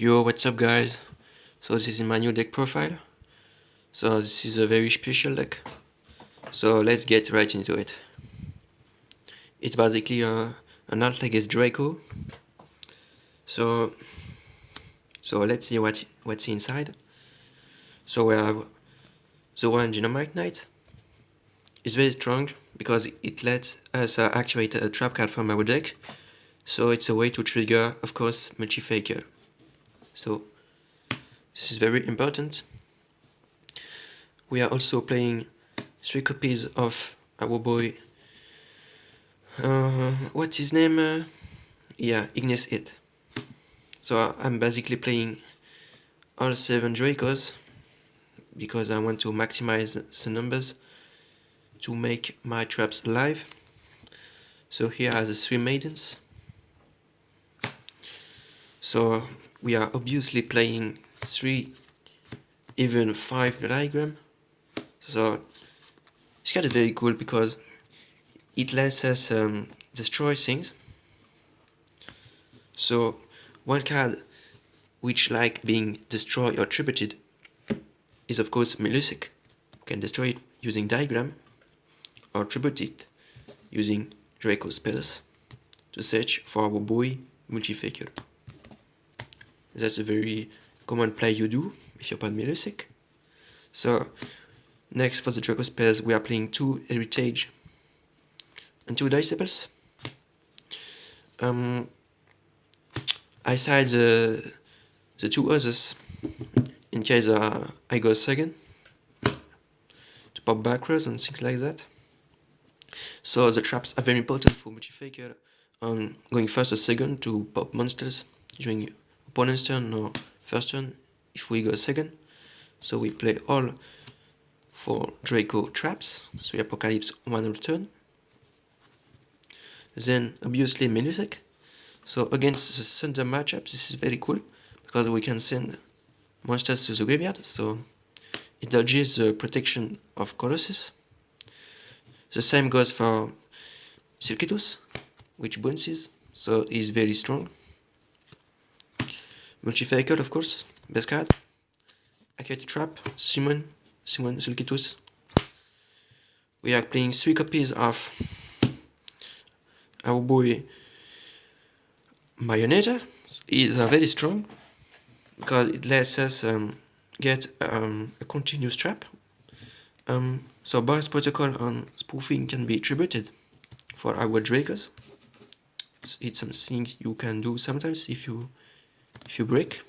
Yo, what's up guys? So this is my new deck profile. So this is a very special deck. So let's get right into it. It's basically an Altergeist Draco. So let's see what's inside. So we have the one Dynamite Knight. It's very strong because it lets us activate a trap card from our deck. So it's a way to trigger, of course, multi-faker. So this is very important. We are also playing 3 copies of our boy, what's his name? Ignis It. So I'm basically playing all 7 Dracos because I want to maximize the numbers to make my traps alive. So here are the 3 maidens. So we are obviously playing 3, even 5 diagram. So it's kind of very cool because it lets us destroy things. So one card which like being destroyed or tributed is of course Melusic. You can destroy it using diagram or tribute it using Draco spells to search for our boy multi-faker. That's a very common play you do if you're playing Melusic. So next for the Draco spells we are playing 2 Heritage and 2 Disciples. I side the 2 others in case I go second to pop back rows and things like that. So the traps are very important for multi-faker on going first or second to pop monsters during opponent's turn or first turn if we go second. So we play all 4 Draco traps, 3 Apocalypse, 1 return. Then obviously Melusic. So against the center matchup this is very cool because we can send monsters to the graveyard, so it dodges the protection of Colossus. The same goes for Silkitus, which bounces, so he's very strong. Multi-faker of course, best card. Accurate Trap, Simon, Silkitus. We are playing 3 copies of our boy Marionetta. Is very strong because it lets us get a continuous trap. So Boris protocol on spoofing can be tributed for our Dracos. It's something you can do sometimes if you break.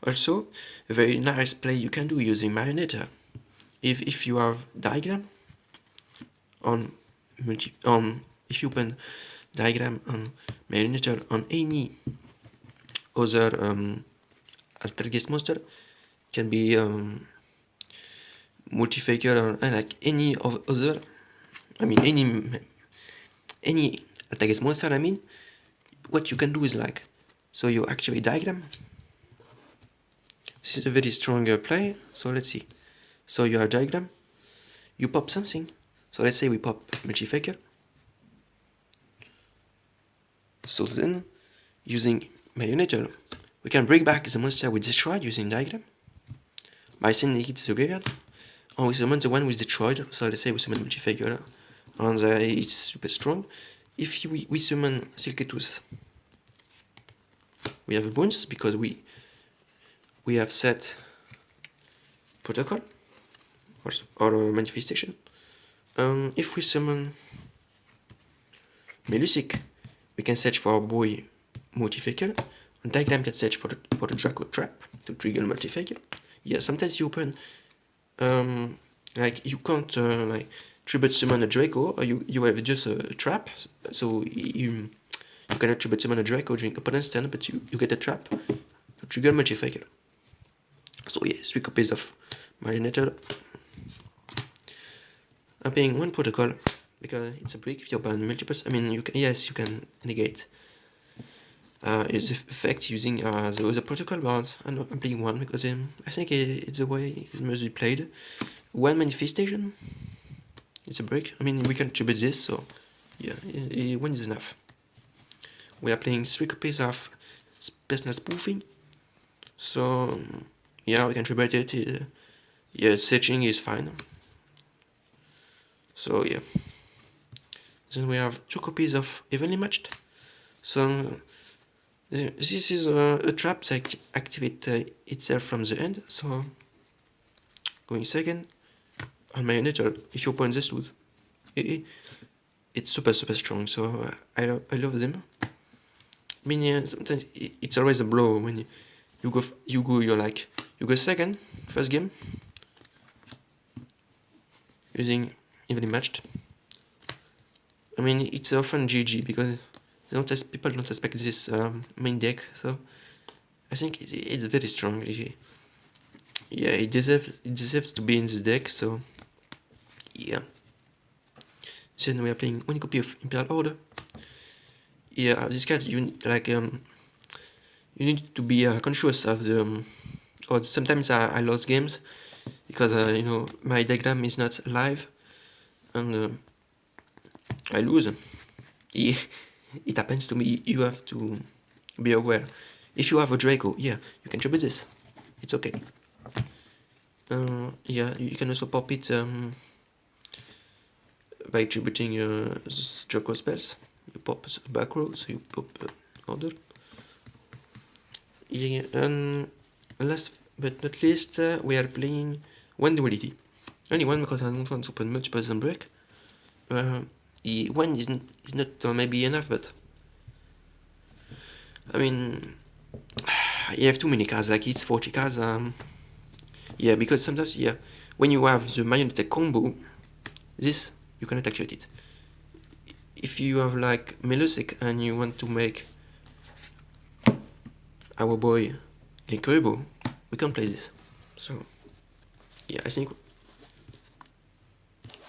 Also, a very nice play you can do using Marionetta. If you have diagram if you open diagram on Marionetta on any other Altergeist monster, can be multi-faker or like any of other, any Altergeist monster. What you can do is like, so you activate diagram. This is a very strong play. So let's see. So you have diagram, you pop something. So let's say we pop multi-faker. So then, using Marionetta, we can bring back the monster we destroyed using diagram by sending it to the graveyard. And we summon the one we destroyed. So let's say we summon multi-faker, and it's super strong. If we summon Silkitus, we have a bounce because we have set protocol or manifestation. If we summon Melusic, we can search for our boy multi-faker. Diagram can search for the Draco trap to trigger multi-faker. Yeah, sometimes you open like you can't like tribute summon a Draco, or you have just a trap, so you cannot tribute summon a Draco during opponent's turn, but you get a trap to trigger multi-faker. So yeah, 3 copies of Marionetta. I'm playing 1 protocol because it's a brick. If you open multiples, you can negate its effect using the other protocol, but I'm playing 1 because I think it's the way it must be played. 1 manifestation, it's a break. We can tribute this, so yeah, 1 is enough. We are playing 3 copies of personal spoofing. So yeah, we can tribute it. Yeah, searching is fine. So yeah. Then we have 2 copies of evenly matched. So this is a trap that activates itself from the end. So going second on my editor, if you open this with it's super strong. So I love them. I mean, yeah, sometimes it's always a blow when you go second first game using evenly matched. I mean, it's often GG because people don't expect this main deck. So I think it's very strong. Yeah, it deserves to be in this deck. So yeah. Then we are playing 1 copy of Imperial Order. Yeah, this card you need to be conscious of the. Or sometimes I lost games because my diagram is not live and I lose. It happens to me. You have to be aware. If you have a Draco, yeah, you can tribute this. It's okay. Yeah, you can also pop it by tributing Draco spells. You pop back row, so you pop order. Yeah, and last but not least, we are playing 1 duality. Only 1 because I don't want to open much person break. 1 is not maybe enough, but I mean, you have too many cards, like it's 40 cards. Yeah, because sometimes, yeah, when you have the marionette combo, this, you cannot activate it. If you have like Melusik and you want to make our boy Linkuribo, we can play this. So, yeah, I think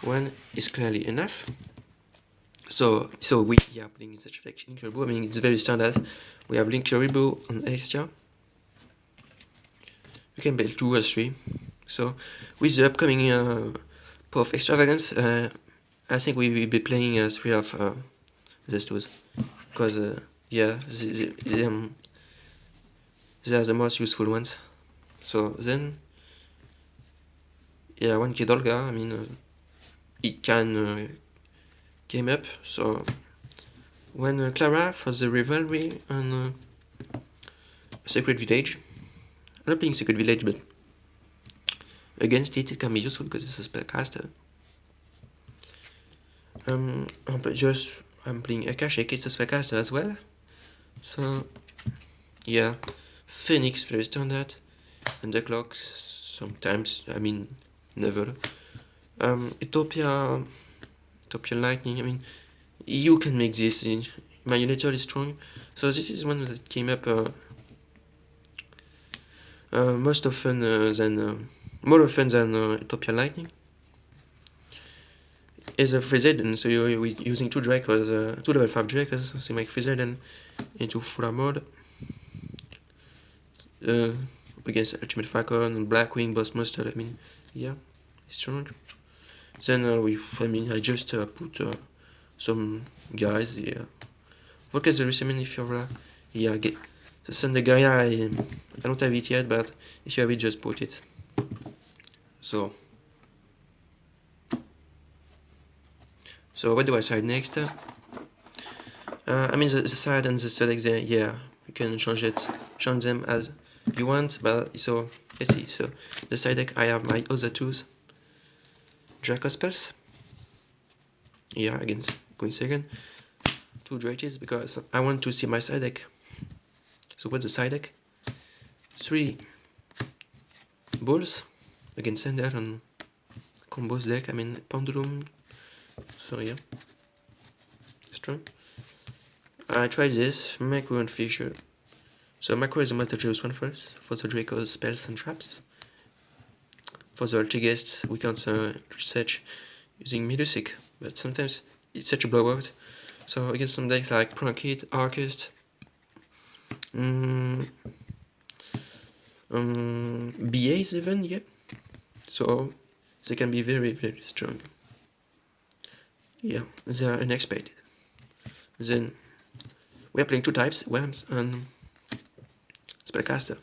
1 is clearly enough. So we are playing such like Linkuribo. I mean, it's very standard. We have Linkuribo on extra. We can build 2 or 3. So with the upcoming of extravagance, I think we will be playing 3 of these 2s because yeah, they are the most useful ones. So then, yeah, 1 Kid Olga. I mean, it can game up. So when Clara for the rivalry and Sacred Village. I'm not playing Sacred Village, but against it can be useful because it's a spellcaster. I'm playing Akashic, it's a spellcaster as well. So yeah, Phoenix very standard, and the clocks sometimes. I mean, never. Utopia Lightning. I mean, you can make this. My Unitor is strong, so this is one that came up most often more often than Utopia Lightning. Is a Frizzed, so you're using 2 Dracos, 2 level 5 Dracos, so you make Frizzed into full armored against Ultimate Falcon, Blackwing, Boss Monster. I mean, yeah, it's strong. Then I just put some guys. Yeah, what is the resume if you're yeah, get the Sunday guy. I don't have it yet, but if you have it, just put it. So what do I side next? I mean the side and the select there, yeah, you can change them as you want, but so let's see. So the side deck, I have my other 2s. Draco spells. Yeah, against going second. 2 Dracos because I want to see my side deck. So what's the side deck? 3 Bulls against Sender and combos deck. I mean Pendulum. So yeah, strong. I tried this Macro and Fisher. So Macro is the most dangerous one first for the Dracos spells and traps. For the Altergeists, we can search using Melusik, but sometimes it's such a blowout. So against some decks like Pronkit, Arcist, BAs even, yeah. So they can be very strong. Yeah, they are unexpected. Then we are playing 2 types, Worms and Spellcaster.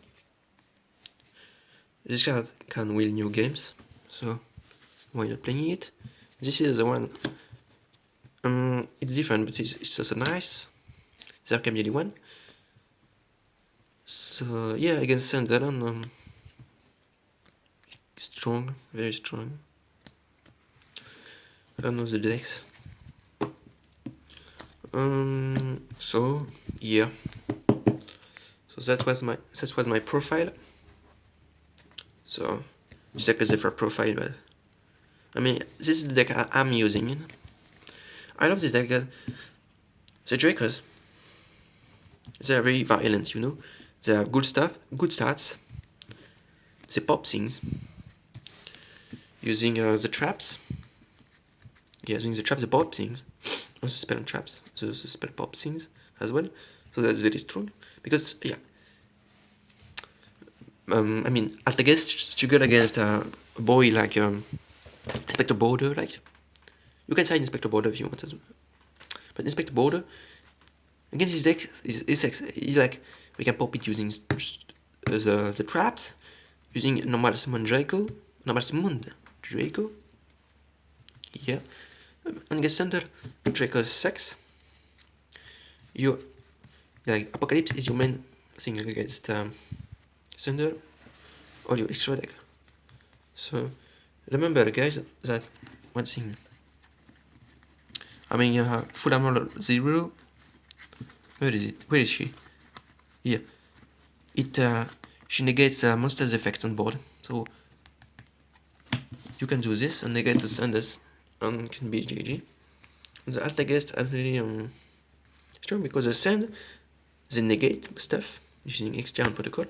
This card can win new games, so why not playing it? This is the one. It's different, but it's also nice. The Arkham one. So yeah, against Sunderland, strong, very strong. I don't know the decks. So yeah. So that was my profile. So this deck is a for profile, but I mean this is the deck I'm using. I love this deck. The Dracos, they are very violent, you know. They have good stuff, good stats. They pop things using the traps. Yeah, using the traps, they pop things. Also spell and traps, so the spell pop things as well. So that's very strong because yeah. I mean, Altergeist struggle against a boy like Inspector Border, like you can say Inspector Border if you want as well. But Inspector Border against his deck is like we can pop it using the traps, using normal summon Draco, yeah, and against Thunder, Draco's 6. You like Apocalypse is your main thing against Thunder or your extra deck. So remember, guys, that one thing. I mean, full armor 0. Where is it? Where is she? Yeah. She negates monster's effects on board. So you can do this and negate the Thunders and can be GG. The Altergeists are very strong because they send, they negate stuff using external protocol.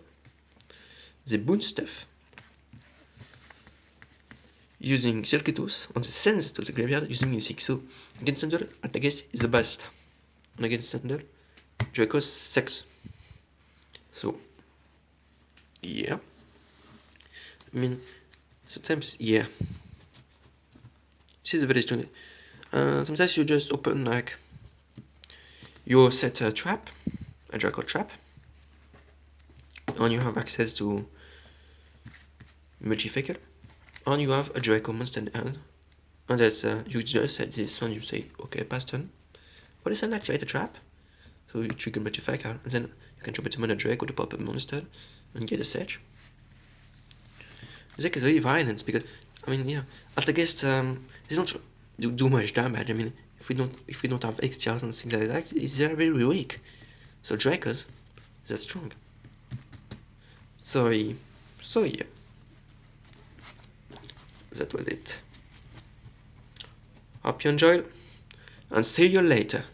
They boon stuff using circuitous and they sends to the graveyard using music. So against Thunder, Altergeist is the best. And against Thunder, Dracos 6. So yeah. I mean sometimes yeah. This is very strong. Sometimes you just open like you set a trap, a Draco trap, and you have access to multi-faker, and you have a Draco monster in hand, and that's you just set this one. You say okay, pass turn. For this one, activate a trap, so you trigger multi-faker, and then you can try to summon a Draco to pop a monster and get a Sedge. This deck is very violent because I mean yeah, Altergeist they don't do much damage. I mean if we don't have XTRs and things like that, they're very weak. So Dracos, they're strong. So yeah, that was it. Hope you enjoyed and see you later.